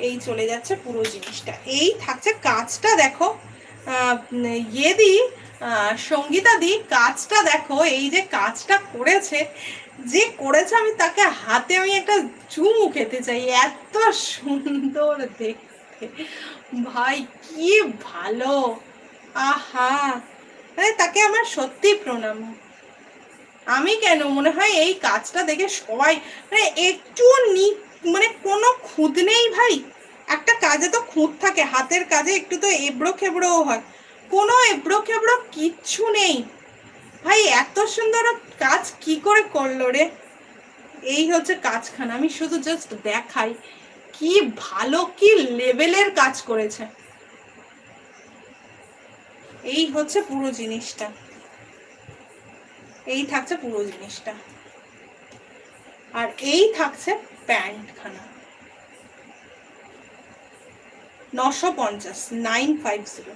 এই চলে যাচ্ছে পুরো জিনিসটা। এই থাকছে কাজটা দেখো, ইয়ে দি সঙ্গীতা দি কাজটা দেখো, এই যে কাজটা করেছে, যে করেছে আমি তাকে হাতে আমি একটা চুমু খেতে চাই, এত সুন্দর দেখতে ভাই, কি ভালো। আহা, মানে তাকে আমার সত্যি প্রণাম। আমি কেন, মনে হয় এই কাজটা দেখে সবাই, মানে একটু মানে কোনো খুঁত নেই ভাই। একটা কাজে তো খুঁত থাকে, হাতের কাজে একটু তো এবড়ো খেবড়োও হয়, কোনো এবড়ো খেবড়ো কিচ্ছু নেই ভাই। এত সুন্দর কাজ কি করে করলো রে। এই হচ্ছে কাজখানা, আমি শুধু জাস্ট দেখাই কি ভালো, কি লেভেলের কাজ করেছে। এই হচ্ছে পুরো জিনিসটা, এই থাকছে পুরো জিনিসটা। আর এই থাকছে প্যান্টখানা, 950, 950।